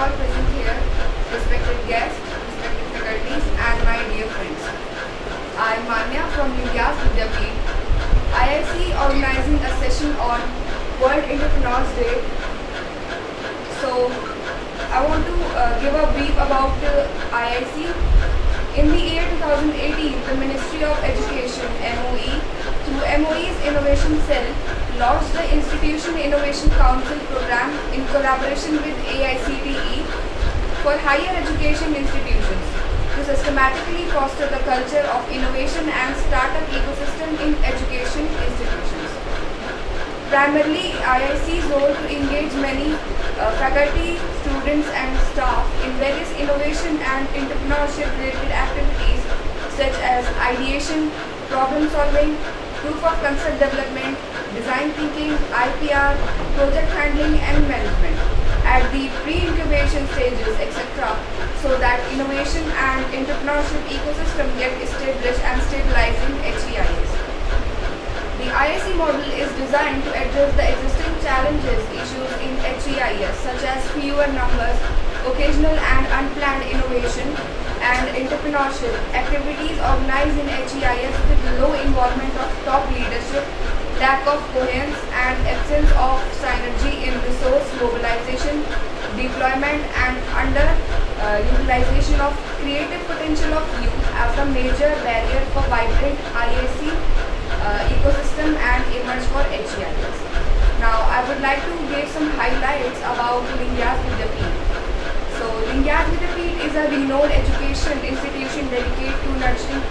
all present here, respected guests, respected faculties, and my dear friends. I am Manya from Lingyas Vidyapeeth, IIC organizing a session on World Entrepreneurs Day. So, I want to give a brief about IIC. In the year 2018, the Ministry of Education (MOE) through MOE's Innovation Cell launched the Institution Innovation Council program in collaboration with AICTE for higher education institutions to systematically foster the culture of innovation and startup ecosystem in education institutions. Primarily, IIC's role to engage many faculty, students and staff in various innovation and entrepreneurship related activities such as ideation, problem solving, proof of concept development, design thinking, IPR, project handling and management at the pre-incubation stages, etc. so that innovation and entrepreneurship ecosystem get established and stabilized in HEIS. The IIC model is designed to address the existing challenges issues in HEIS such as fewer numbers, occasional and unplanned innovation, and entrepreneurship activities organized in HEIS with low involvement of top leadership, lack of coherence and absence of synergy in resource mobilization, deployment and utilization of creative potential of youth as a major barrier for vibrant IIC ecosystem and emerge for HEIS. Now I would like to give some highlights about Lingyas Vidyapeeth. So Lingyas Vidyapeeth is a renowned education institution dedicated to nurturing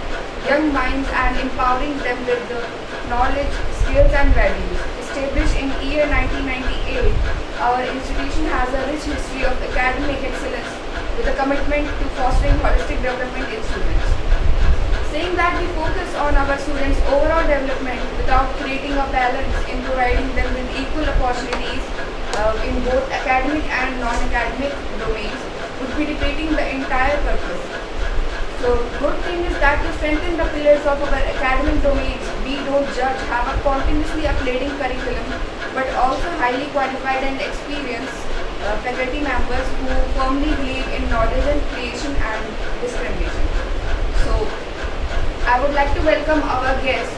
young minds and empowering them with the knowledge, skills and values. Established in year 1998, our institution has a rich history of academic excellence with a commitment to fostering holistic development in students. Saying that we focus on our students' overall development without creating a balance in providing them with equal opportunities in both academic and non-academic domains would be defeating the entire purpose. So, good thing is that to strengthen the pillars of our academic domains, we don't just have a continuously upgrading curriculum, but also highly qualified and experienced faculty members who firmly believe in knowledge and creation and discrimination. So, I would like to welcome our guest,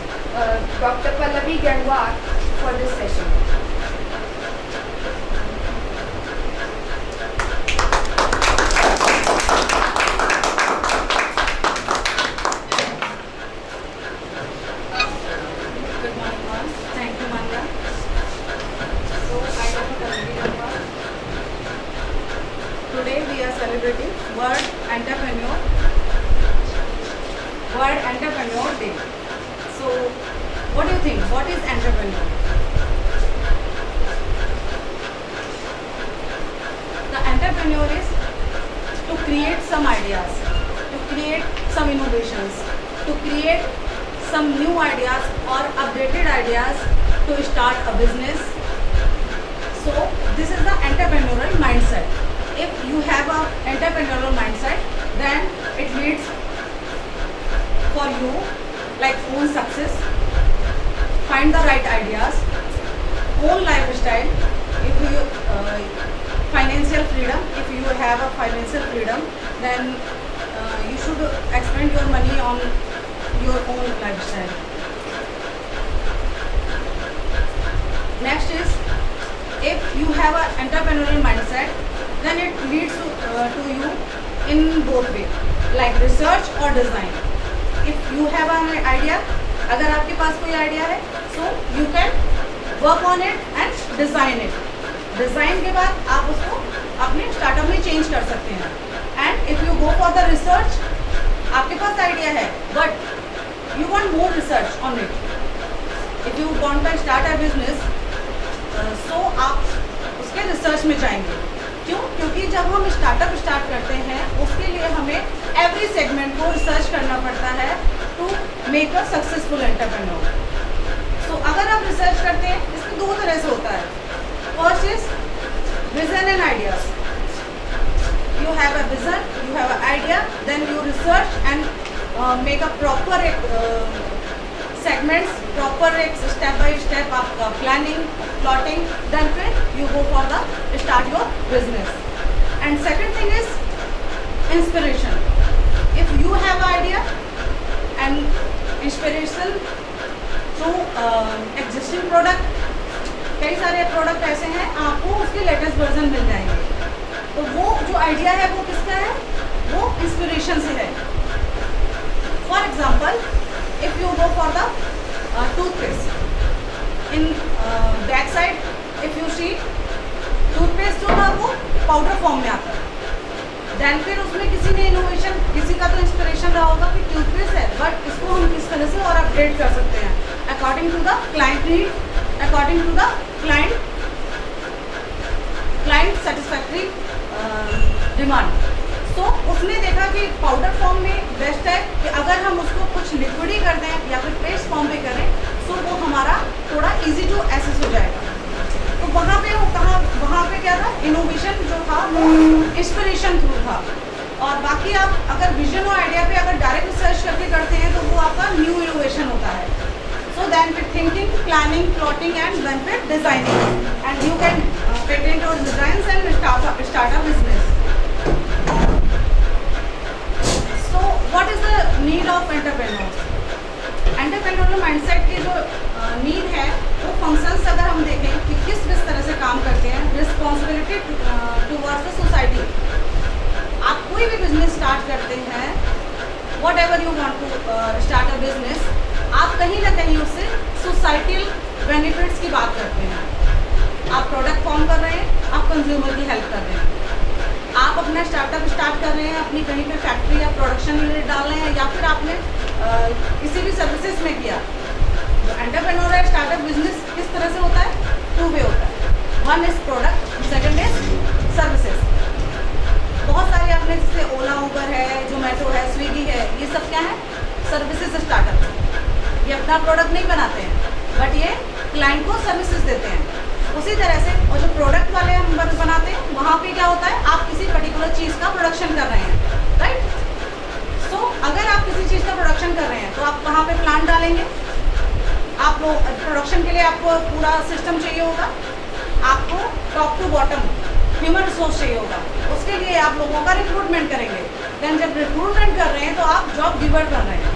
Dr. Pallavi Gangwar, for this session. Good morning, all. Thank you, Manya. So, I am Pallavi Gangwar. Today we are celebrating World Entrepreneur Day. So, what do you think? What is entrepreneur? The entrepreneur is to create some ideas, to create some innovations, to create some new ideas or updated ideas to start a business. So, this is the entrepreneurial mindset. If you have a entrepreneurial mindset, then it leads for you like own success, find the right ideas, own lifestyle. If you financial freedom, if you have a financial freedom, then you should expend your money on your own lifestyle. Next is, if you have an entrepreneurial mindset, then it leads to you in both way, like research or design. If you have an idea, अगर आपके पास कोई idea है, so you can work on it and design it. Design के बाद आप उसको अपने startup में चेंज कर सकते हैं. And if you go for the research, आपके पास आइडिया है, but you want more research on it. If you want to start a business, so आप उसके रिसर्च में जाएंगे. क्यों? क्योंकि जब हम स्टार्टअप स्टार्ट करते हैं, उसके लिए हमें एवरी सेगमेंट को रिसर्च करना पड़ता है to make a successful entrepreneur. So अगर आप रिसर्च करते हैं, इसमें दो तरह से होता है. First is vision and ideas. You have a vision, you have a idea, then you research and make a proper segments, proper step by step planning, plotting, then फिर you go for the start your business. And second thing is inspiration. If you have idea and inspiration through existing product, कई सारे product ऐसे हैं आपको उसके latest version मिल जाएंगे, तो वो जो आइडिया है वो किसका है, वो इंस्पिरेशन से है. For example, if you go for the toothpaste, in back side if you see toothpaste जो था वो पाउडर फॉर्म में आता है. देन फिर उसमें किसी ने इनोवेशन, किसी का तो इंस्पिरेशन रहा होगा कि टूथपेस्ट है बट इसको हम किस तरह से और अपग्रेड कर सकते हैं according to the client need, according to the client satisfactory demand. तो उसने देखा कि पाउडर फॉर्म में बेस्ट है कि अगर हम उसको कुछ लिक्विड ही कर दें या फिर पेस्ट फॉर्म में करें तो वो हमारा थोड़ा इजी टू एक्सेस हो जाएगा. तो वहाँ पे वो कहाँ, वहाँ पे क्या था, इनोवेशन जो था वो इंस्पिरेशन थ्रू था. और बाकी आप अगर विजन और आइडिया पे अगर डायरेक्ट रिसर्च करके करते हैं तो वो आपका न्यू इनोवेशन होता है. So then with thinking, planning, plotting and then with designing, and you can patent your designs and start a business. So what is the need of entrepreneurs? Entrepreneurial mindset की जो need है वो functions अगर हम देखें कि किस तरह से काम करते हैं. Responsibility towards the society. आप कोई भी बिजनेस स्टार्ट करते हैं, whatever you want to start a business, आप कहीं ना कहीं उससे सोसाइटल बेनिफिट्स की बात करते हैं. आप प्रोडक्ट फॉर्म कर रहे हैं, आप कंज्यूमर की हेल्प कर रहे हैं, आप अपना स्टार्टअप स्टार्ट कर रहे हैं, अपनी कहीं पे फैक्ट्री या प्रोडक्शन यूनिट डाल रहे हैं, या फिर आपने किसी भी सर्विसेज में किया. तो एंटरप्रेन्योर स्टार्टअप बिजनेस किस तरह से होता है, टू वे होता है. One is product, second is services. बहुत सारे आपने जैसे ओला, उबर है, जोमेटो है, स्विगी है, ये सब क्या है, सर्विसेज स्टार्टअप. ये अपना प्रोडक्ट नहीं बनाते हैं बट ये क्लाइंट को सर्विसेज देते हैं. उसी तरह से और जो प्रोडक्ट वाले हम बनाते हैं वहाँ पे क्या होता है, आप किसी पर्टिकुलर चीज़ का प्रोडक्शन कर रहे हैं, राइट. सो अगर आप किसी चीज़ का प्रोडक्शन कर रहे हैं तो आप वहाँ पे प्लांट डालेंगे. आप प्रोडक्शन के लिए आपको पूरा सिस्टम चाहिए होगा, आपको top to bottom human resource चाहिए होगा. उसके लिए आप लोगों का रिक्रूटमेंट करेंगे. देन जब रिक्रूटमेंट कर रहे हैं तो आप जॉब गिवर कर रहे हैं,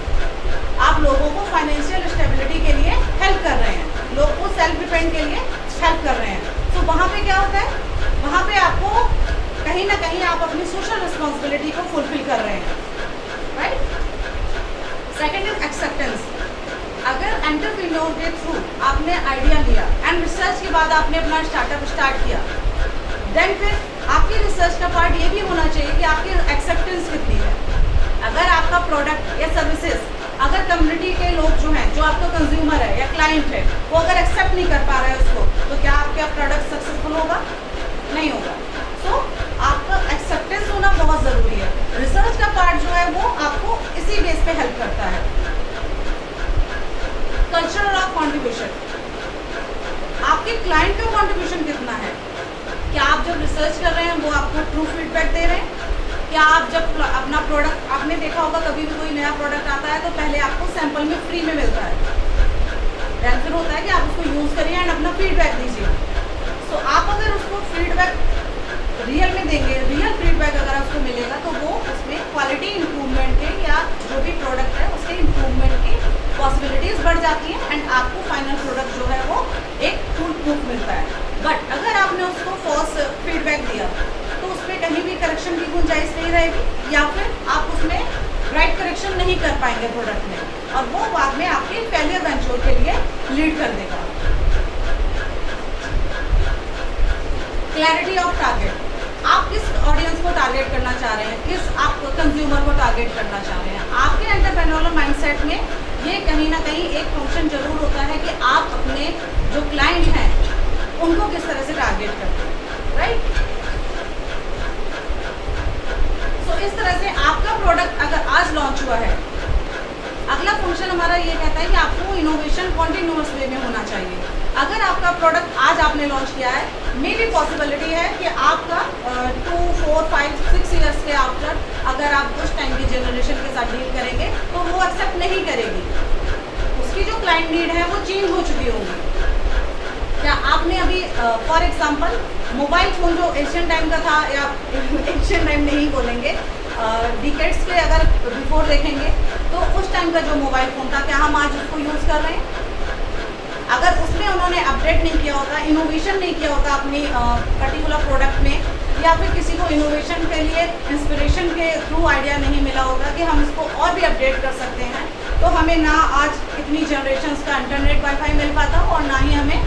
आप लोगों को फाइनेंशियल स्टेबिलिटी के लिए हेल्प कर रहे हैं, लोगों को सेल्फ डिपेंड के लिए हेल्प कर रहे हैं. तो वहाँ पे क्या होता है, वहाँ पे आपको कहीं ना कहीं आप अपनी सोशल रिस्पॉन्सिबिलिटी को फुलफिल कर रहे हैं, राइट. Second is acceptance. अगर एंटरप्रेन्योर के थ्रू आपने आइडिया लिया एंड रिसर्च के बाद आपने अपना स्टार्टअप स्टार्ट किया, देन फिर आपकी रिसर्च का पार्ट ये भी होना चाहिए कि आपकी एक्सेप्टेंस कितनी है. अगर आपका प्रोडक्ट या सर्विसेज अगर कम्युनिटी के लोग जो हैं, जो आपका कंज्यूमर है या क्लाइंट है, वो अगर एक्सेप्ट नहीं कर पा रहा है उसको, तो क्या आपका प्रोडक्ट सक्सेसफुल होगा, नहीं होगा. सो आपका एक्सेप्टेंस होना बहुत ज़रूरी है. रिसर्च का पार्ट जो है वो आपको इसी बेस पे हेल्प करता है. Culture of contribution. आपके क्लाइंट का कॉन्ट्रीब्यूशन कितना है, क्या आप जब रिसर्च कर रहे हैं वो आपको ट्रू फीडबैक दे रहे हैं, क्या आप जब अपना प्रोडक्ट, आपने देखा होगा कभी भी कोई नया प्रोडक्ट आता है तो पहले आपको सैंपल में फ्री में मिलता है, देन फिर होता है कि आप उसको यूज़ करिए एंड अपना फीडबैक दीजिए. सो आप अगर उसको फीडबैक रियल में देंगे, रियल फीडबैक अगर आपको मिलेगा तो वो उसमें क्वालिटी इंप्रूवमेंट के या जो भी प्रोडक्ट है उसके इंप्रूवमेंट की पॉसिबिलिटीज़ बढ़ जाती हैं एंड आपको फाइनल प्रोडक्ट जो है वो एक फुल प्रूफ मिलता है. बट अगर आपने उसको फॉल्स फीडबैक दिया तो उस पर कहीं भी करेक्शन की गुंजाइश नहीं रहेगी, या फिर आप उसमें राइट करेक्शन नहीं कर पाएंगे प्रोडक्ट में, और वो बाद में आपके फेलियर वेंचर के लिए लीड कर देगा. Clarity of target. आप किस ऑडियंस को टारगेट करना चाह रहे हैं, किस आप कंज्यूमर को टारगेट करना चाह रहे हैं. आपके एंटरप्रेन्योरियल माइंडसेट में ये कहीं ना कहीं एक फंक्शन जरूर होता है कि आप अपने जो क्लाइंट हैं उनको किस तरह से टारगेट करते हैं, राइट. तो इस तरह से आपका प्रोडक्ट अगर आज लॉन्च हुआ है, अगला फंक्शन हमारा ये कहता है कि आपको इनोवेशन कॉन्टिन्यूअस वे में होना चाहिए. अगर आपका प्रोडक्ट आज आपने लॉन्च किया है, मे भी पॉसिबिलिटी है कि आपका 2, 4, 5, 6 ईयर्स के आफ्टर अगर आप उस टाइम की जनरेशन के साथ डील करेंगे तो वो एक्सेप्ट नहीं करेगी. उसकी जो क्लाइंट नीड है वो चेंज हो चुकी होगी. क्या आपने अभी फॉर एग्जांपल मोबाइल फ़ोन जो एशियन टाइम का था, या एशियन टाइम नहीं बोलेंगे, डिकेड्स के अगर बिफोर देखेंगे तो उस टाइम का जो मोबाइल फ़ोन था, क्या हम आज उसको यूज़ कर रहे हैं? अगर उसमें उन्होंने अपडेट नहीं किया होता, इनोवेशन नहीं किया होता अपनी पर्टिकुलर प्रोडक्ट में, या फिर किसी को इनोवेशन के लिए इंस्पिरेशन के थ्रू आइडिया नहीं मिला होता कि हम इसको और भी अपडेट कर सकते हैं, तो हमें ना आज इतनी जनरेशन्स का इंटरनेट वाईफाई मिल पाता और ना ही हमें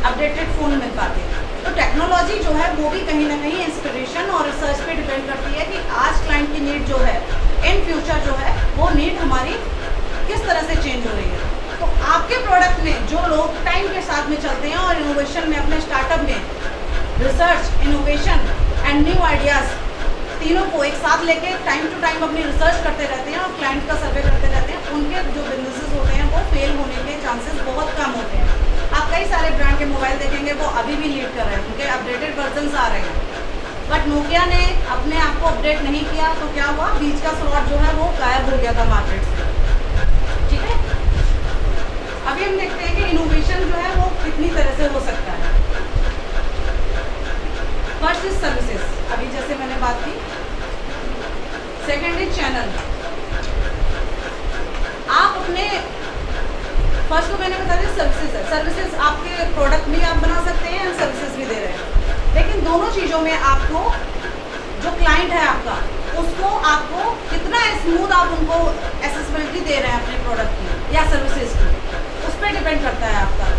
अपडेटेड फ़ोन मिल पाते। तो टेक्नोलॉजी जो है वो भी कहीं ना कहीं इंस्पिरेशन और रिसर्च पे डिपेंड करती है कि आज क्लाइंट की नीड जो है, इन फ्यूचर जो है वो नीड हमारी किस तरह से चेंज हो रही है। तो आपके प्रोडक्ट में जो लोग टाइम के साथ में चलते हैं और इनोवेशन में, अपने स्टार्टअप में research, innovation and new ideas तीनों को एक साथ लेके टाइम टू टाइम अपनी रिसर्च करते रहते हैं और क्लाइंट का सर्वे करते रहते हैं, उनके जो बिजनेसेस होते हैं वो फेल होने के चांसेस बहुत कम होते हैं। आप कई सारे ब्रांड के मोबाइल देखेंगे वो अभी भी लीड कर रहे हैं, उनके अपडेटेड वर्जन्स आ रहे हैं, बट नोकिया ने अपने आप को अपडेट नहीं किया तो क्या हुआ, बीच का स्लॉट जो है वो गायब हो गया था मार्केट से। ठीक है, अभी हम देखते हैं कि इनोवेशन जो है वो कितनी तरह से हो सकता है। फर्स्ट इज सर्विसेज, अभी जैसे मैंने बात की। Second is channel. आप अपने फर्स्ट को मैंने बता दिया सर्विसेज है, सर्विसेज आपके प्रोडक्ट भी आप बना सकते हैं एंड सर्विसेज भी दे रहे हैं, लेकिन दोनों चीज़ों में आपको जो क्लाइंट है आपका, उसको आपको कितना स्मूथ आप उनको एक्सेसिबिलिटी दे रहे हैं अपने प्रोडक्ट की या सर्विसेज की, उस पर डिपेंड करता है आपका।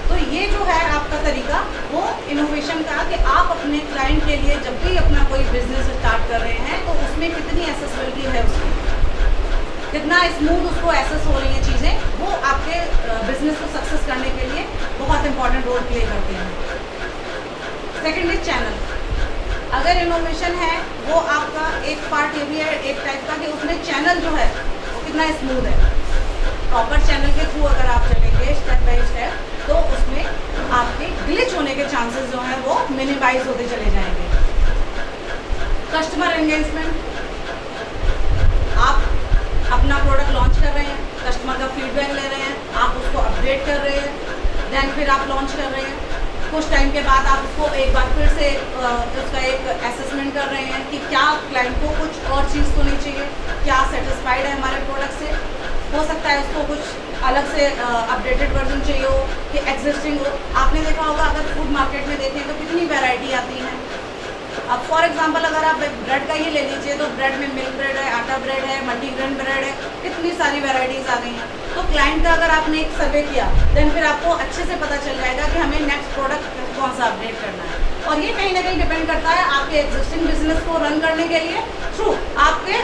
तो ये जो है आपका तरीका वो इनोवेशन का, कि आप अपने क्लाइंट के लिए जब भी अपना कोई बिजनेस स्टार्ट कर रहे हैं तो उसमें कितनी एक्सेसिबिलिटी है उसकी, कितना स्मूथ उसको एक्सेस हो रही हैं चीज़ें, वो आपके बिजनेस को सक्सेस करने के लिए बहुत इंपॉर्टेंट रोल प्ले करते हैं। Second is channel. अगर इनोवेशन है वो आपका एक पार्ट ये भी है एक टाइप का कि उसमें चैनल जो है वो कितना स्मूथ है। प्रॉपर चैनल के थ्रू अगर आप चलेंगे स्टेप बाय स्टेप तो उसमें आपके ग्लिच होने के चांसेस जो हैं वो मिनिमाइज होते चले जाएंगे। कस्टमर एंगेजमेंट, आप अपना प्रोडक्ट लॉन्च कर रहे हैं, कस्टमर का फीडबैक ले रहे हैं, आप उसको अपडेट कर रहे हैं, देन फिर आप लॉन्च कर रहे हैं, कुछ टाइम के बाद आप उसको एक बार फिर से उसका एक असेसमेंट कर रहे हैं कि क्या क्लाइंट को कुछ और चीज़ तो नहीं चाहिए, क्या सेटिस्फाइड है हमारे प्रोडक्ट से, हो सकता है उसको कुछ अलग से अपडेटेड वर्जन चाहिए हो कि एग्जिस्टिंग हो। आपने देखा होगा अगर फूड मार्केट में देखें तो कितनी वैरायटी आती हैं। अब फॉर एग्जांपल अगर आप ब्रेड का ही ले लीजिए तो ब्रेड में मिल्क ब्रेड है, आटा ब्रेड है, मल्टीग्रेन ब्रेड है, कितनी सारी वैरायटीज़ आ गई हैं। तो क्लाइंट का अगर आपने एक सर्वे किया देन फिर आपको अच्छे से पता चल जाएगा कि हमें नेक्स्ट प्रोडक्ट कौन सा अपडेट करना है। और ये कहीं ना कहीं डिपेंड करता है आपके एग्जिस्टिंग बिजनेस को रन करने के लिए थ्रू आपके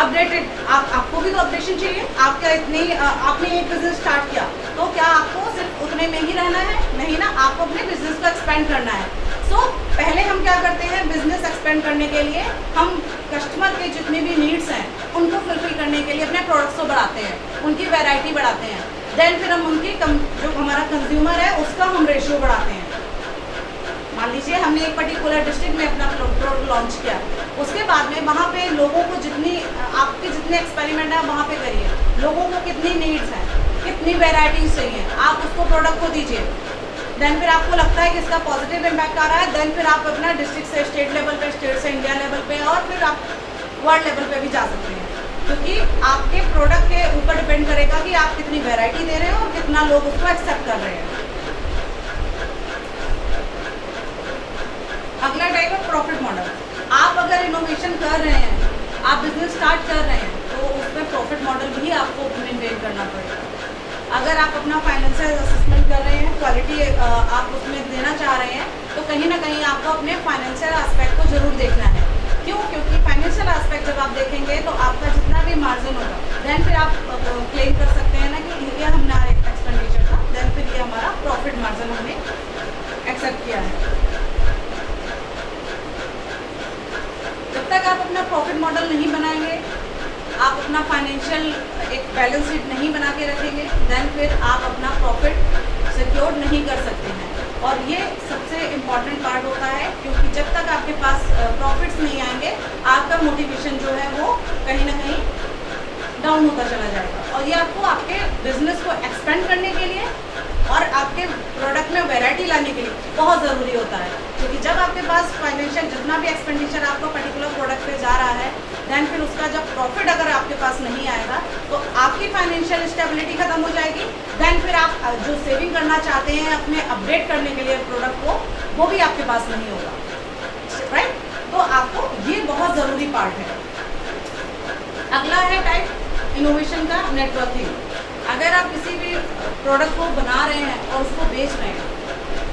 अपडेटेड, आपको भी तो अपडेशन चाहिए। आपका आपने एक बिजनेस स्टार्ट किया तो क्या आपको सिर्फ उतने में ही रहना है? नहीं ना, आपको अपने बिजनेस को एक्सपेंड करना है। सो पहले हम क्या करते हैं, बिजनेस एक्सपेंड करने के लिए हम कस्टमर के जितने भी नीड्स हैं उनको फुलफिल करने के लिए अपने प्रोडक्ट्स को बढ़ाते हैं, उनकी वैरायटी बढ़ाते हैं, देन फिर हम उनकी जो हमारा कंज्यूमर है उसका हम रेशियो बढ़ाते हैं। मान लीजिए हमने एक पर्टिकुलर डिस्ट्रिक्ट में अपना प्रोडक्ट लॉन्च किया, उसके बाद में वहाँ पे लोगों को आपके जितने एक्सपेरिमेंट हैं वहाँ पे करिए, लोगों को कितनी नीड्स हैं, कितनी वैरायटीज़ चाहिए, आप उसको प्रोडक्ट को दीजिए। देन फिर आपको लगता है कि इसका पॉजिटिव इम्पैक्ट आ रहा है, देन फिर आप अपना डिस्ट्रिक्ट से स्टेट लेवल पे, स्टेट से इंडिया लेवल पे और फिर आप वर्ल्ड लेवल पे भी जा सकते हैं, क्योंकि आपके प्रोडक्ट के ऊपर डिपेंड करेगा कि आप कितनी वैरायटी दे रहे हैं और कितना लोग उसको एक्सेप्ट कर रहे हैं। अगला टाइप है प्रॉफिट मॉडल। आप अगर इनोवेशन कर रहे हैं, आप बिजनेस स्टार्ट कर रहे हैं तो उसमें प्रॉफिट मॉडल भी आपको मेंटेन करना पड़ेगा। अगर आप अपना फाइनेंशियल असेसमेंट कर रहे हैं, क्वालिटी आप उसमें देना चाह रहे हैं, तो कहीं ना कहीं आपको अपने फाइनेंशियल एस्पेक्ट को जरूर देखना है। क्यों? क्योंकि फाइनेंशियल एस्पेक्ट जब आप देखेंगे तो आपका जितना भी मार्जिन होगा देन फिर आप क्लेम कर सकते हैं ना कि ये हमारा एक्सपेंडिचर था, देन फिर ये हमारा प्रॉफिट मार्जिन हमने एक्सेप्ट किया है। जब तक आप अपना प्रॉफिट मॉडल नहीं बनाएंगे, आप अपना फाइनेंशियल एक बैलेंस शीट नहीं बना के रखेंगे, देन फिर आप अपना प्रॉफिट सिक्योर नहीं कर सकते हैं। और ये सबसे इम्पॉर्टेंट पार्ट होता है, क्योंकि जब तक आपके पास प्रॉफिट्स नहीं आएंगे आपका मोटिवेशन जो है वो कहीं ना कहीं डाउन होता चला जाएगा। और ये आपको आपके बिजनेस को एक्सपेंड करने के लिए और आपके प्रोडक्ट में वैरायटी लाने के लिए बहुत ज़रूरी होता है, क्योंकि जब आपके पास फाइनेंशियल जितना भी एक्सपेंडिचर आपका पर्टिकुलर प्रोडक्ट पे जा रहा है, देन फिर उसका जब प्रॉफिट अगर आपके पास नहीं आएगा तो आपकी फाइनेंशियल स्टेबिलिटी खत्म हो जाएगी। देन फिर आप जो सेविंग करना चाहते हैं अपने अपडेट करने के लिए प्रोडक्ट को, वो भी आपके पास नहीं होगा, राइट। तो आपको ये बहुत ज़रूरी पार्ट है। अगला है टाइप इनोवेशन का, नेटवर्किंग। अगर आप किसी भी प्रोडक्ट को बना रहे हैं और उसको बेच रहे हैं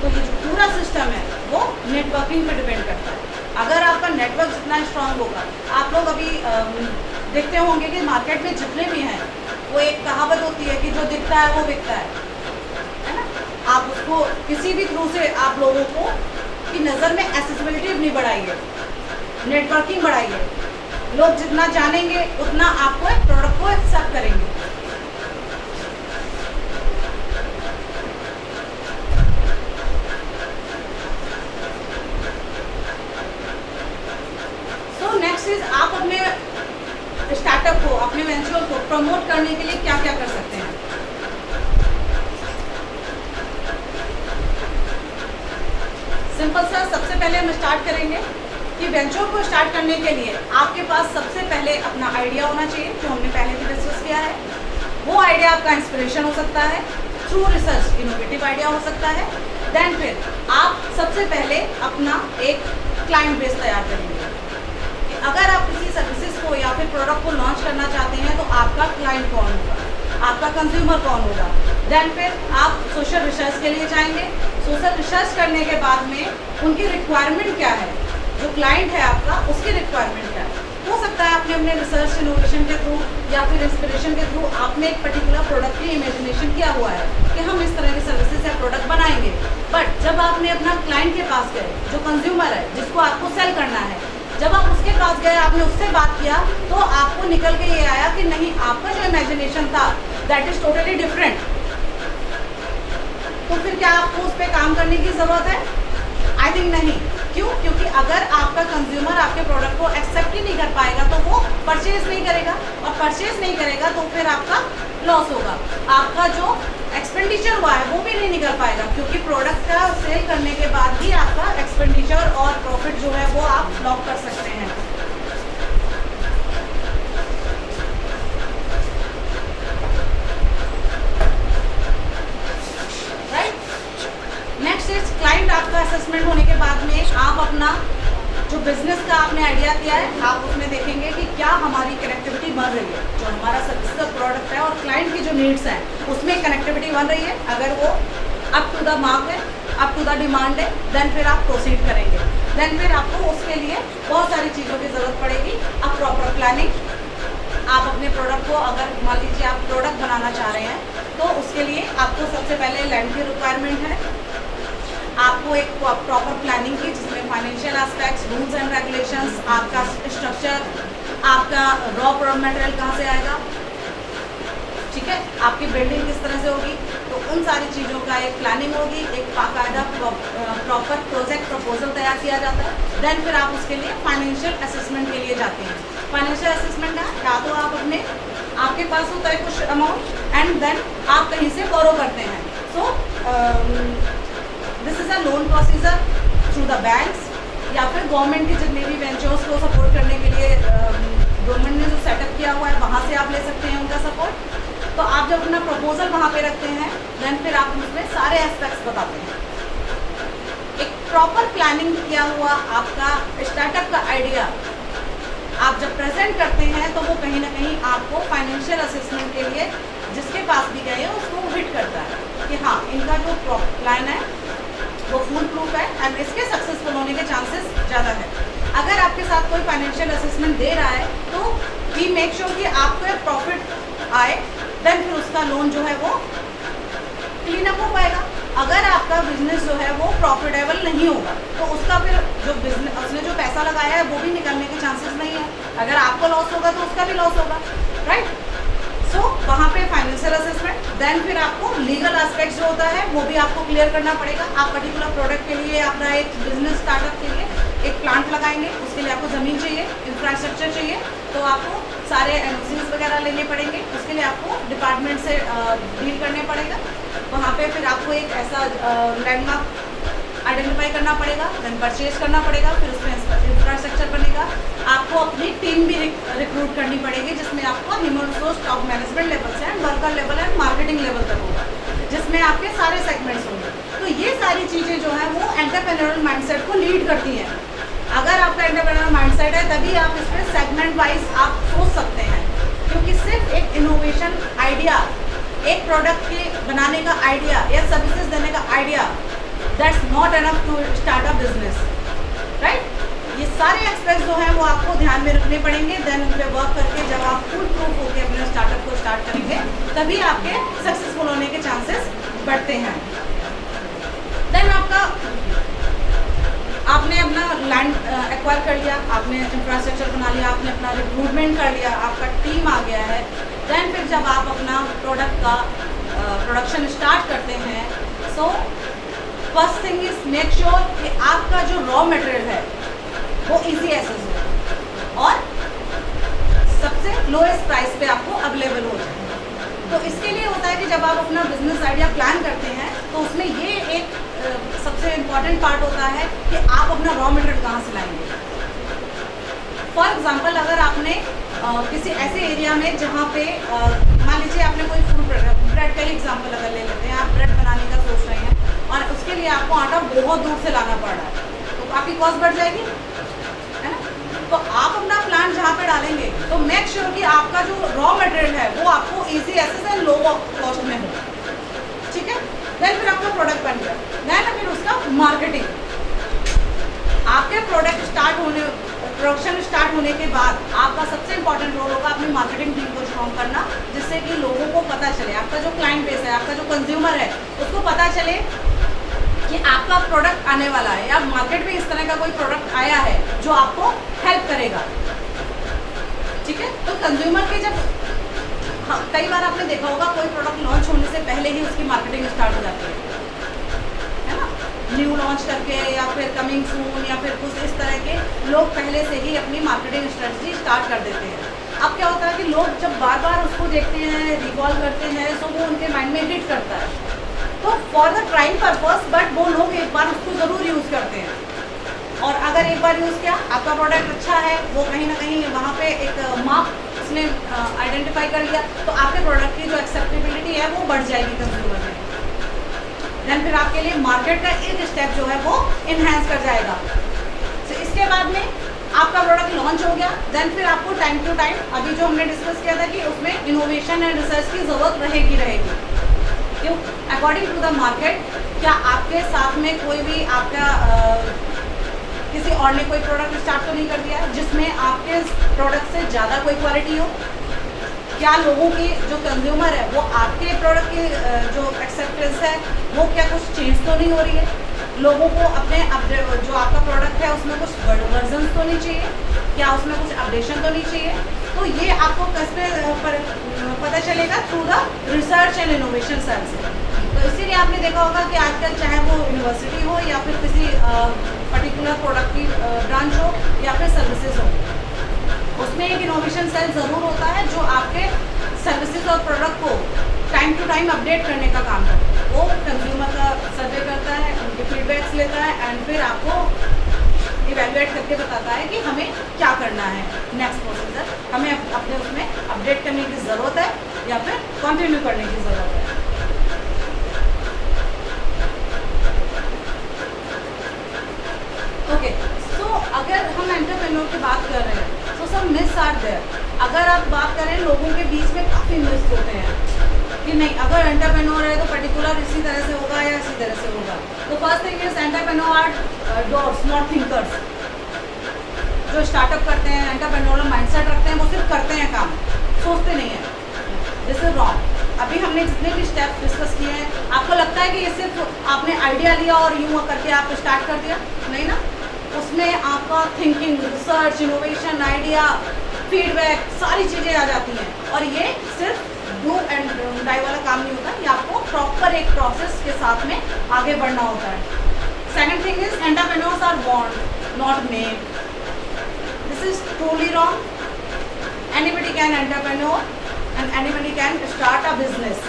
तो ये जो पूरा सिस्टम है वो नेटवर्किंग पे डिपेंड करता है। अगर आपका नेटवर्क जितना स्ट्रांग होगा, आप लोग अभी देखते होंगे कि मार्केट में जितने भी हैं, वो एक कहावत होती है कि जो दिखता है वो बिकता है ना। आप उसको किसी भी थ्रू से आप लोगों को की नज़र में एक्सेसिबिलिटी अपनी बढ़ाइए, नेटवर्किंग बढ़ाइए। लोग जितना जानेंगे उतना आपको एक प्रोडक्ट को एक्सेप्ट करेंगे। सो नेक्स्ट इज, आप अपने स्टार्टअप को, अपने वेंचर को प्रमोट करने के लिए क्या क्या कर सकते हैं। सिंपल सा, सबसे पहले हम स्टार्ट करेंगे कि वेंचर को स्टार्ट करने के लिए आपके पास सबसे पहले अपना आइडिया होना चाहिए, जो हमने पहले भी डिस्कस किया है। वो आइडिया आपका इंस्पिरेशन हो सकता है, थ्रू रिसर्च इनोवेटिव आइडिया हो सकता है। देन फिर आप सबसे पहले अपना एक क्लाइंट बेस तैयार करेंगे। अगर आप किसी सर्विसेज को या फिर प्रोडक्ट को लॉन्च करना चाहते हैं तो आपका क्लाइंट कौन होगा, आपका कंज्यूमर कौन होगा। देन फिर आप सोशल रिसर्च के लिए जाएंगे। सोशल रिसर्च करने के बाद में उनकी रिक्वायरमेंट क्या है, जो क्लाइंट है आपका उसकी रिक्वायरमेंट क्या है। हो सकता है आपने अपने रिसर्च इनोवेशन के थ्रू या फिर इंस्पिरेशन के थ्रू आपने एक पर्टिकुलर प्रोडक्ट की इमेजिनेशन किया हुआ है कि हम इस तरह के सर्विसेज या प्रोडक्ट बनाएंगे। बट जब आपने अपना क्लाइंट के पास गए, जो कंज्यूमर है, जिसको आपको सेल करना है, जब आप उसके पास गए, आपने उससे बात किया, तो आपको निकल के ये आया कि नहीं, आपका जो इमेजिनेशन था दैट इज टोटली डिफरेंट। तो फिर क्या आपको उस पर काम करने की ज़रूरत है? आई थिंक नहीं। क्यों? क्योंकि अगर आपका कंज्यूमर आपके प्रोडक्ट को एक्सेप्ट ही नहीं कर पाएगा तो वो परचेज नहीं करेगा, और परचेज नहीं करेगा तो फिर आपका लॉस होगा। आपका जो एक्सपेंडिचर हुआ है वो भी नहीं निकल पाएगा, क्योंकि प्रोडक्ट का सेल करने के बाद ही आपका एक्सपेंडिचर और प्रॉफिट जो है वो आप लॉक कर सकते हैं। नेक्स्ट इज क्लाइंट आपका असेसमेंट होने के बाद में आप अपना जो बिजनेस का आपने आइडिया किया है, आप उसमें देखेंगे कि क्या हमारी कनेक्टिविटी बन रही है, जो हमारा सर्विस का प्रोडक्ट है और क्लाइंट की जो नीड्स हैं उसमें कनेक्टिविटी बन रही है। अगर वो अप टू द मार्क है, अप टू द डिमांड है, देन फिर आप प्रोसीड करेंगे। देन फिर आपको उसके लिए बहुत सारी चीज़ों की ज़रूरत पड़ेगी। अब प्रॉपर प्लानिंग, आप अपने प्रोडक्ट को, अगर मान लीजिए आप प्रोडक्ट बनाना चाह रहे हैं तो उसके लिए आपको सबसे पहले लैंड की रिक्वायरमेंट है। आपको एक प्रॉपर प्लानिंग की, जिसमें financial aspects, rules and regulations, आपका स्ट्रक्चर, आपका रॉ मटेरियल कहाँ से आएगा, ठीक है, आपकी बिल्डिंग किस तरह से होगी, तो उन सारी चीज़ों का एक प्लानिंग होगी। एक बाकायदा प्रॉपर प्रोजेक्ट प्रपोजल तैयार किया जाता है। देन फिर आप उसके लिए फाइनेंशियल असेसमेंट के लिए जाते हैं। फाइनेंशियल असेसमेंट का या तो आप अपने, आपके पास होता है कुछ अमाउंट एंड देन आप कहीं से बोरो करते हैं। So this is a loan procedure through the banks, या फिर गवर्नमेंट के जितने भी वेंचर्स को सपोर्ट करने के लिए गवर्नमेंट ने जो सेटअप किया हुआ है वहाँ से आप ले सकते हैं उनका सपोर्ट। तो आप जब अपना प्रपोजल वहाँ पे रखते हैं, देन फिर आप उसमें सारे एस्पेक्ट्स बताते हैं। एक प्रॉपर प्लानिंग किया हुआ आपका स्टार्टअप का आइडिया आप जब प्रेजेंट करते हैं तो वो कहीं ना कहीं आपको फाइनेंशियल असेसमेंट के लिए जिसके पास भी गए हैं उसको हिट करता है कि हाँ, इनका जो प्लान है वो फुल प्रूफ है एंड इसके सक्सेसफुल होने के चांसेस ज़्यादा है। अगर आपके साथ कोई फाइनेंशियल असेसमेंट दे रहा है तो वी मेक श्योर कि आपको प्रॉफिट आए, देन फिर उसका लोन जो है वो क्लीन अप हो पाएगा। अगर आपका बिजनेस जो है वो प्रॉफिटेबल नहीं होगा तो उसका फिर जो बिजनेस, उसने जो पैसा लगाया है वो भी निकलने के चांसेस नहीं है। अगर आपको लॉस होगा तो उसका भी लॉस होगा, राइट। सो वहाँ पे फाइनेंशियल असेसमेंट, देन फिर आपको लीगल एस्पेक्ट जो होता है वो भी आपको क्लियर करना पड़ेगा। आप पर्टिकुलर प्रोडक्ट के लिए, अपना एक बिजनेस स्टार्टअप के लिए एक प्लांट लगाएंगे, उसके लिए आपको ज़मीन चाहिए, इंफ्रास्ट्रक्चर चाहिए, तो आपको सारे एनओसीज वगैरह लेने पड़ेंगे, उसके लिए आपको डिपार्टमेंट से डील करने पड़ेगा। वहाँ पे फिर आपको एक ऐसा लैंडमार्क आइडेंटिफाई करना पड़ेगा, देन परचेज करना पड़ेगा, फिर उसमें इंफ्रास्ट्रक्चर बनेगा। आपको अपनी टीम भी रिक्रूट करनी पड़ेगी, जिसमें आपको human resource top management level से and worker level and marketing level तक होगा, जिसमें आपके सारे सेगमेंट्स होंगे। तो ये सारी चीज़ें जो है वो एंटरप्रेन्योरल माइंडसेट को लीड करती हैं। अगर आपका एंटरप्रेन्योरल माइंडसेट है तभी आप इसमें सेगमेंट वाइज आप सोच सकते हैं, क्योंकि सिर्फ एक इनोवेशन आइडिया, एक प्रोडक्ट के बनाने का आइडिया या सर्विसेज देने का idea, that's not enough to start a business, right. ये सारे एस्पेक्ट्स जो हैं वो आपको ध्यान में रखने पड़ेंगे। देन उन पर वर्क करके जब आप फुल प्रूफ होकर अपने स्टार्टअप को स्टार्ट करेंगे तभी आपके सक्सेसफुल होने के चांसेस बढ़ते हैं। देन आपने अपना लैंड एक्वायर कर लिया, आपने इंफ्रास्ट्रक्चर बना लिया, आपने अपना रिक्रूटमेंट कर लिया, आपका टीम आ गया है। देन फिर जब आप अपना प्रोडक्ट का प्रोडक्शन स्टार्ट करते हैं, so first thing is make sure कि आपका जो रॉ मटेरियल है वो इजी एक्सेस हो और सबसे लोएस्ट प्राइस पे आपको अवेलेबल हो जाए। तो इसके लिए होता है कि जब आप अपना बिजनेस आइडिया प्लान करते हैं तो उसमें ये एक सबसे इम्पॉर्टेंट पार्ट होता है कि आप अपना रॉ मटेरियल कहाँ से लाएंगे। फॉर एग्जांपल, अगर आपने किसी ऐसे एरिया में जहाँ पे मान लीजिए आपने कोई फूड ब्रेड का ही एग्जांपल अगर ले लेते हैं, आप ब्रेड बनाने का सोच रहे हैं और उसके लिए आपको आटा बहुत दूर से लाना पड़ रहा है, तो आपकी कॉस्ट बढ़ जाएगी, है ना। तो आप अपना प्लान जहाँ पे डालेंगे तो मेक श्योर कि आपका जो रॉ मटेरियल है वो आपको easy access and low cost में हो, ठीक है। देन फिर आपका प्रोडक्ट बन गया, देन फिर उसका मार्केटिंग। आपके प्रोडक्शन स्टार्ट होने के बाद आपका सबसे इंपॉर्टेंट रोल होगा अपनी मार्केटिंग टीम को स्ट्रॉन्ग करना, जिससे कि लोगों को पता चले, आपका जो क्लाइंट बेस है, आपका जो कंज्यूमर है, उसको पता चले कि आपका प्रोडक्ट आने वाला है या मार्केट में इस तरह का कोई प्रोडक्ट आया है जो आपको हेल्प करेगा, ठीक है। तो कंज्यूमर के जब कई बार आपने देखा होगा कोई प्रोडक्ट लॉन्च होने से पहले ही उसकी मार्केटिंग स्टार्ट हो जाती है ना, न्यू लॉन्च करके या फिर कमिंग सून या फिर कुछ इस तरह के लोग पहले से ही अपनी मार्केटिंग स्ट्रेटजी स्टार्ट कर देते हैं। अब क्या होता है कि लोग जब बार बार उसको देखते हैं, रिकॉल करते हैं, तो वो उनके माइंड में हिट करता है, तो for the trying purpose but वो लोग एक बार उसको ज़रूर यूज़ करते हैं। और अगर एक बार यूज़ किया, आपका प्रोडक्ट अच्छा है, वो कहीं ना कहीं वहाँ पे एक मार्क उसने आइडेंटिफाई कर लिया, तो आपके प्रोडक्ट की जो एक्सेप्टेबिलिटी है वो बढ़ जाएगी कंज्यूमर में। देन फिर आपके लिए मार्केट का एक स्टेप जो है वो इन्हेंस कर जाएगा। तो इसके बाद में आपका प्रोडक्ट लॉन्च हो गया, देन फिर आपको टाइम टू टाइम, अभी जो हमने डिस्कस किया था कि उसमें इनोवेशन एंड रिसर्च की ज़रूरत रहेगी। क्यों? अकॉर्डिंग टू द मार्केट, क्या आपके साथ में कोई भी आपका किसी और ने कोई प्रोडक्ट स्टार्ट तो नहीं कर दिया जिसमें आपके प्रोडक्ट से ज़्यादा कोई क्वालिटी हो? क्या लोगों की जो कंज्यूमर है वो आपके प्रोडक्ट की जो एक्सेप्टेंस है वो क्या कुछ चेंज तो नहीं हो रही है? लोगों को अपने जो आपका प्रोडक्ट है उसमें कुछ वर्जन तो नहीं चाहिए? क्या उसमें कुछ अपडेशन तो नहीं चाहिए? तो ये आपको किस पता चलेगा through the research and innovation cell से। तो इसीलिए आपने देखा होगा कि आजकल चाहे वो यूनिवर्सिटी हो या फिर किसी पर्टिकुलर प्रोडक्ट की ब्रांच हो या फिर सर्विसेज हो, उसमें एक इनोवेशन सेल ज़रूर होता है जो आपके सर्विसेज और प्रोडक्ट को टाइम टू टाइम अपडेट करने का काम करता है। वो कंज्यूमर का सर्वे करता है, उनके फीडबैक्स लेता है एंड फिर आपको इवेलुएट करके बताता है कि हमें क्या करना है, नेक्स्ट प्रोसीजर हमें अपने उसमें अपडेट करने की ज़रूरत है या फिर कंटिन्यू करने की ज़रूरत है। ओके, सो अगर हम एंटरप्रेन्योर की बात कर रहे हैं तो सब मिथ्स आर देयर। अगर आप बात करें, लोगों के बीच में काफ़ी मिथ्स होते हैं कि नहीं, अगर एंटरप्रेन्योर है तो पर्टिकुलर इसी तरह से होगा या इसी तरह से होगा। तो first thing is entrepreneur are dots not thinkers. जो स्टार्टअप करते हैं, एंटरप्रेन्योरल माइंडसेट रखते हैं, वो सिर्फ करते हैं काम, सोचते नहीं हैं। This is wrong. अभी हमने जितने भी स्टेप्स डिस्कस किए हैं, आपको लगता है कि ये सिर्फ आपने आइडिया लिया और यूँ करके आप स्टार्ट कर दिया? नहीं ना, उसमें आपका thinking, research, innovation, idea, feedback, सारी चीज़ें आ जाती हैं। और ये सिर्फ डू एंड डाई वाला काम नहीं होता, ये आपको प्रॉपर एक प्रोसेस के साथ में आगे बढ़ना होता है। Second thing is entrepreneurs are born not made. This is truly wrong. Anybody can entrepreneur and anybody can start a business.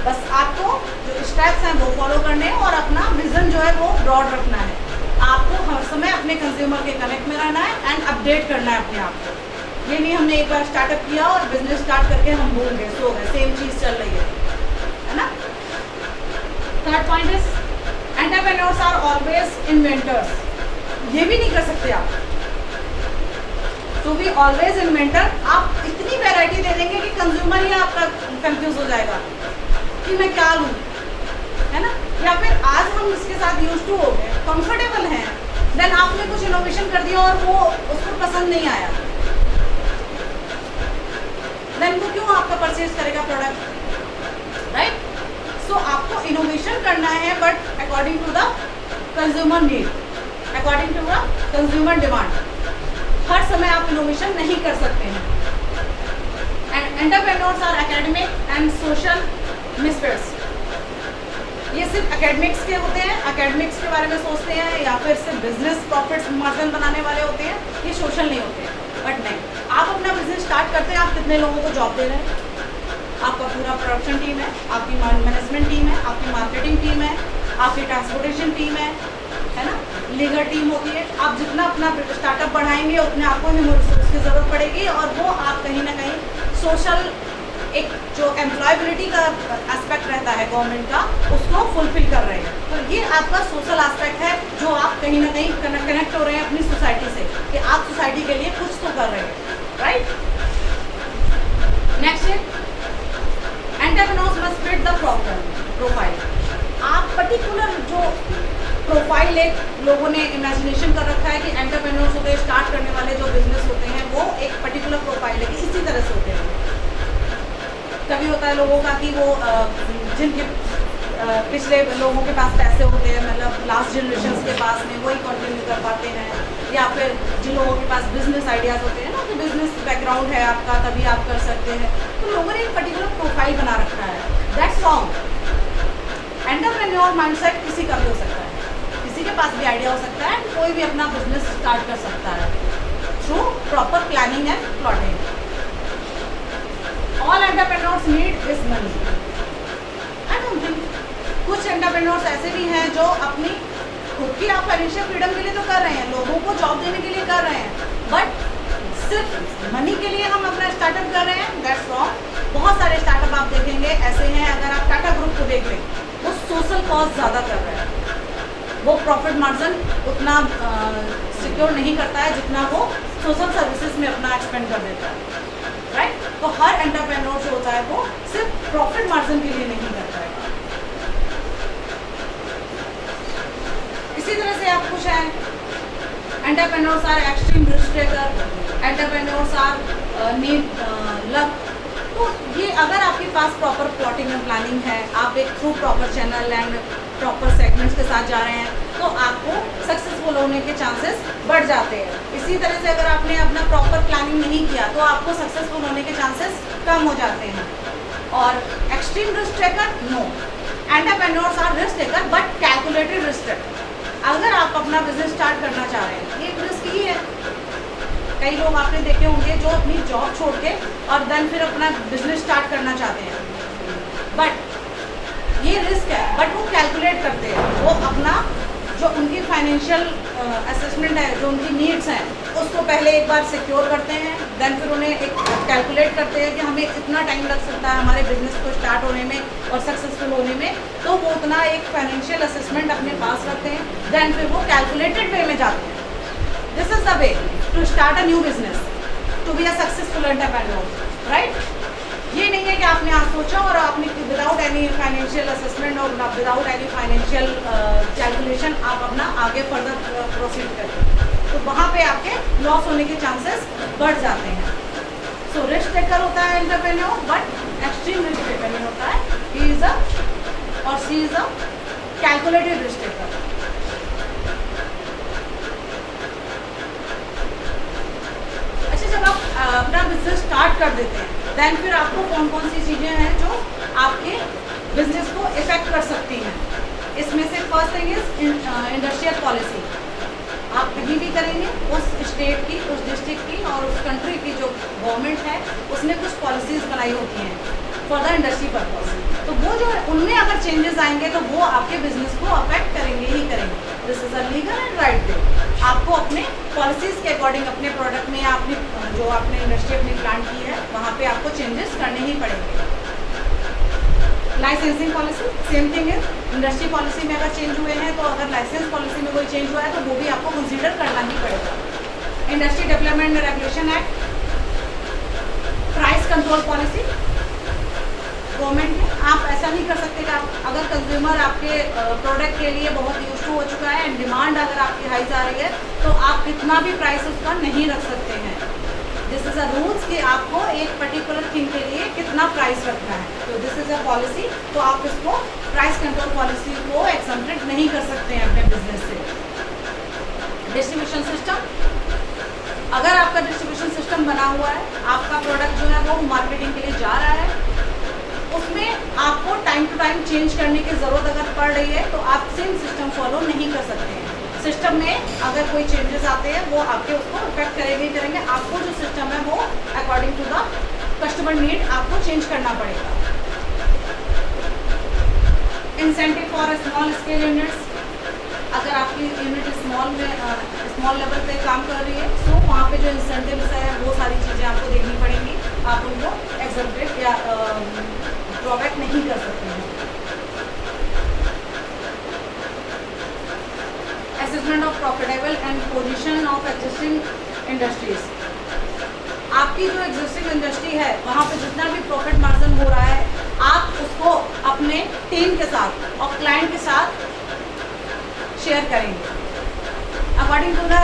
बस आपको जो स्टेप्स हैं वो फॉलो करने हैं और अपना विजन जो है वो ब्रॉड रखना है. आपको हर समय अपने कंज्यूमर के कनेक्ट में रहना है एंड अपडेट करना है अपने आप को. ये नहीं हमने एक बार स्टार्टअप किया और बिजनेस स्टार्ट करके हम भूल गए, सो गए, सेम चीज़ चल रही है ना. Third point is entrepreneurs are always inventors. ये भी नहीं कर सकते आप. टू बी ऑलवेज इन्वेंटर, आप इतनी वैरायटी दे देंगे कि कंज्यूमर ही आपका कंफ्यूज हो जाएगा कि मैं क्या लूँ, है ना. या फिर आज हम इसके साथ यूज टू हो गए, कंफर्टेबल हैं, देन आपने कुछ इनोवेशन कर दिया और वो उसको पसंद नहीं आया, देन वो क्यों आपका परचेज करेगा प्रोडक्ट, राइट. सो आपको इनोवेशन करना है but according to the consumer need, according to the consumer demand. हर समय आप इनोवेशन नहीं कर सकते हैं. Entrepreneurs are academic and social misfits. ये सिर्फ एकेडमिक्स के होते हैं, एकेडमिक्स के बारे में सोचते हैं, या फिर सिर्फ बिजनेस प्रॉफिट्स मार्जिन बनाने वाले होते हैं. ये सोशल नहीं होते हैं. बट नहीं, आप अपना बिजनेस स्टार्ट करते हैं, आप कितने लोगों को जॉब दे रहे हैं. आपका पूरा प्रोडक्शन टीम है, आपकी मैनेजमेंट टीम है, आपकी मार्केटिंग टीम है, आपकी ट्रांसपोर्टेशन टीम है ना, लीगल टीम होती है. आप जितना अपना स्टार्टअप बढ़ाएंगे उतने आपको ह्यूमन रिसोर्स की ज़रूरत पड़ेगी और वो आप कहीं ना कहीं सोशल एक जो एम्प्लॉयबिलिटी का एस्पेक्ट रहता है गवर्नमेंट का, उसको फुलफिल कर रहे हैं. तो ये आपका सोशल एस्पेक्ट है जो आप कहीं ना कहीं कनेक्ट हो रहे हैं अपनी सोसाइटी से, कि आप सोसाइटी के लिए कुछ तो कर रहे हैं, राइट. नेक्स्ट है entrepreneurs must fit the profile. आप पर्टिकुलर जो प्रोफाइल एक लोगों ने इमेजिनेशन कर रखा है कि एंटरप्रेन्योर्स होते हैं, स्टार्ट करने वाले जो बिजनेस होते हैं, वो एक पर्टिकुलर प्रोफाइल है कि इसी तरह से होते हैं. कभी होता है लोगों का कि वो जिनके पिछले लोगों के पास पैसे होते हैं, मतलब लास्ट जनरेशन के पास में वही कंटिन्यू कर पाते हैं, या फिर जिन लोगों के पास बिजनेस आइडियाज़ होते हैं ना, कि बिजनेस बैकग्राउंड है आपका तभी आप कर सकते हैं. तो लोगों ने एक पर्टिकुलर प्रोफाइल बना रखा है. That's wrong. एंटरप्रेन्योर माइंडसेट किसी का भी हो सकता है, किसी के पास भी आइडिया हो सकता है, कोई भी अपना बिजनेस स्टार्ट कर सकता है through proper planning and plotting. All entrepreneurs need is money. I don't think. कुछ एंटरप्रेन्योर्स ऐसे भी हैं जो अपनी खुद की आप फाइनेंशियल फ्रीडम के लिए तो कर रहे हैं, लोगों को जॉब देने के लिए कर रहे हैं, बट सिर्फ मनी के लिए हम अपना स्टार्टअप कर रहे हैं. That's wrong. बहुत सारे स्टार्टअप आप देखेंगे ऐसे हैं, अगर आप टाटा ग्रुप को देख लें, वो सोशल कॉज ज़्यादा कर रहे हैं, वो प्रॉफिट मार्जिन उतना सिक्योर नहीं करता है जितना वो सोशल सर्विसेज में अपना एक्सपेंड कर देता है, राइट. तो हर एंटरप्रेन्योर जो होता है वो सिर्फ प्रॉफिट मार्जिन के लिए नहीं करता है. इसी तरह से आप कुछ हैं, entrepreneurs are extreme risk taker, entrepreneurs are need luck. तो ये अगर आपके पास प्रॉपर प्लॉटिंग एंड प्लानिंग है, आप एक through proper channel and proper segments के साथ जा रहे हैं, तो आपको सक्सेसफुल होने के चांसेस बढ़ जाते हैं. इसी तरह से अगर आपने अपना प्रॉपर प्लानिंग नहीं किया तो आपको सक्सेसफुल होने के चांसेस कम हो जाते हैं. और extreme risk taker, no. Entrepreneurs are risk taker but calculated risk taker. अगर आप अपना बिजनेस स्टार्ट करना चाह रहे हैं, ये रिस्क ही है. कई लोग आपने देखे होंगे जो अपनी जॉब छोड़ के और देन फिर अपना बिजनेस स्टार्ट करना चाहते हैं, बट ये रिस्क है, बट वो कैलकुलेट करते हैं. वो अपना जो उनकी फाइनेंशियल असेसमेंट है, जो उनकी नीड्स हैं, उसको पहले एक बार सिक्योर करते हैं, देन फिर उन्हें एक कैलकुलेट करते हैं कि हमें इतना टाइम लग सकता है हमारे बिजनेस को स्टार्ट होने में और सक्सेसफुल होने में, तो वो उतना एक फाइनेंशियल असेसमेंट अपने पास रखते हैं, देन फिर वो कैलकुलेटेड वे में जाते हैं. This is the way to start a new business, to be a successful entrepreneur, right. ये नहीं है कि आपने आज सोचा और आपने विदाउट एनी फाइनेंशियल असेसमेंट और विदाउट एनी फाइनेंशियल कैलकुलेशन आप अपना आगे फर्दर प्रोसीड करते हैं, तो वहाँ पे आपके लॉस होने के चांसेस बढ़ जाते हैं. सो रिस्क टेकर होता है entrepreneur, but extreme risk taker नहीं होता है. ही इज अ और she is a calculated risk taker. अच्छा, जब आप अपना बिजनेस स्टार्ट कर देते हैं, देन फिर आपको कौन कौन सी चीज़ें हैं जो आपके बिजनेस को इफेक्ट कर सकती हैं. इसमें से first thing is industrial policy. आप कहीं भी करेंगे उस स्टेट की, उस डिस्ट्रिक्ट की और उस कंट्री की जो गवर्नमेंट है उसने कुछ पॉलिसीज़ बनाई होती हैं फॉर द इंडस्ट्री पर्पज। तो वो जो है उनमें अगर चेंजेस आएंगे तो वो आपके बिजनेस को अफेक्ट करेंगे ही करेंगे। This is a legal and right way. आपको अपने पॉलिसीज़ के अकॉर्डिंग अपने प्रोडक्ट में या अपनी जो आपने इंडस्ट्री अपनी प्लांट की है वहाँ पे आपको चेंजेस करने ही पड़ेंगे। लाइसेंसिंग पॉलिसी सेम थिंग है। इंडस्ट्री पॉलिसी में अगर चेंज हुए हैं तो अगर लाइसेंस पॉलिसी में कोई चेंज हुआ है तो वो भी आपको कंसीडर करना ही पड़ेगा। Industry development and regulation act, price control policy government में। आप ऐसा नहीं कर सकते कि आप अगर कंज्यूमर आपके प्रोडक्ट के लिए बहुत यूज टू हो चुका है एंड डिमांड अगर आपकी हाई जा रही है तो आप कितना भी प्राइस उसका नहीं रख सकते हैं। दिस इज़ अ रूल्स कि आपको एक पर्टिकुलर थिंग के लिए कितना प्राइस रखना है। तो दिस इज़ अ पॉलिसी। तो आप इसको प्राइस कंट्रोल पॉलिसी को एक्सेप्टेड नहीं कर सकते हैं अपने बिजनेस से। डिस्ट्रीब्यूशन सिस्टम, अगर आपका डिस्ट्रीब्यूशन सिस्टम बना हुआ है, आपका प्रोडक्ट जो है वो मार्केटिंग के लिए जा रहा है, उसमें आपको टाइम टू टाइम चेंज करने की ज़रूरत अगर पड़ रही है तो आप सेम सिस्टम फॉलो नहीं कर सकते हैं। सिस्टम में अगर कोई चेंजेस आते हैं वो आपके उसको इफेक्ट करेंगे ही करेंगे। आपको जो सिस्टम है वो according to the customer need आपको चेंज करना पड़ेगा। Incentive for small scale units, अगर आपकी यूनिट स्मॉल लेवल पे काम कर रही है तो वहाँ पे जो इंसेंटिव्स है वो सारी चीज़ें आपको देखनी पड़ेंगी। आप उनको एक्सेप्टेड या ड्रॉबैक नहीं कर सकते हैं। Assessment of profitable and position of existing industries, आपकी जो एग्जिस्टिंग इंडस्ट्री है वहाँ पे जितना भी प्रॉफिट मार्जिन हो रहा है आप उसको अपने टीम के साथ और क्लाइंट के साथ शेयर करेंगे। According to the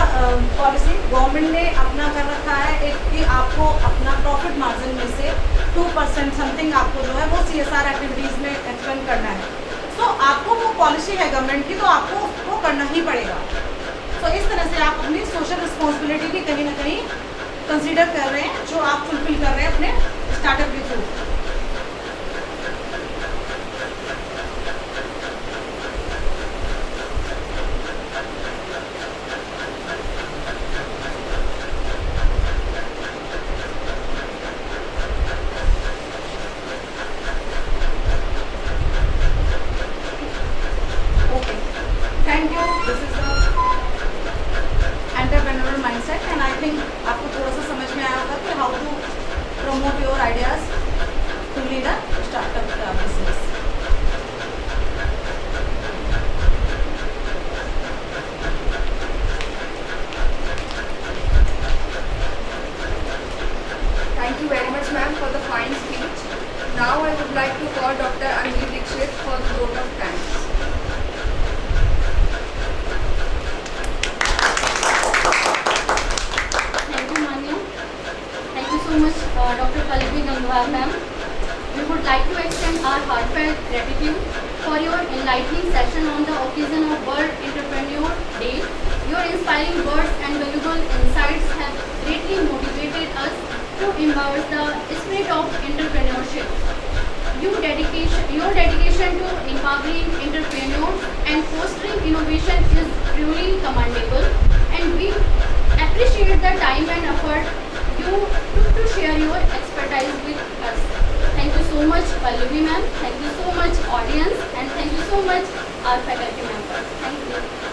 policy government ने अपना कर रखा है एक कि आपको अपना प्रॉफिट मार्जिन में से 2% समथिंग आपको जो है वो CSR एक्टिविटीज़ में एक्सपेंड करना है। सो आपको वो पॉलिसी है गवर्नमेंट की तो आपको उसको करना ही पड़ेगा। सो इस तरह से आप अपनी सोशल रिस्पॉन्सिबिलिटी भी कहीं ना कहीं कंसीडर कर रहे हैं जो आप फुलफिल कर रहे हैं अपने स्टार्टअप के through. Thank you. This is the entrepreneurial mindset and I think आपको थोड़ा सा समझ में आया होगा कि how to promote your ideas to lead a startup business. Thank you very much, ma'am, for the fine speech. Now I would like to call Dr. Anjali Dixit for the vote of thanks. So much, Dr. Pallavi Gangwar ma'am. We would like to extend our heartfelt gratitude for your enlightening session on the occasion of World Entrepreneur Day. Your inspiring words and valuable insights have greatly motivated us to immerse the spirit of entrepreneurship. Your dedication to empowering entrepreneurs and fostering innovation is truly commendable, and we appreciate the time and effort you took to share your expertise with us. Thank you so much, Pallavi ma'am. Thank you so much, audience, and thank you so much, our faculty members. Thank you.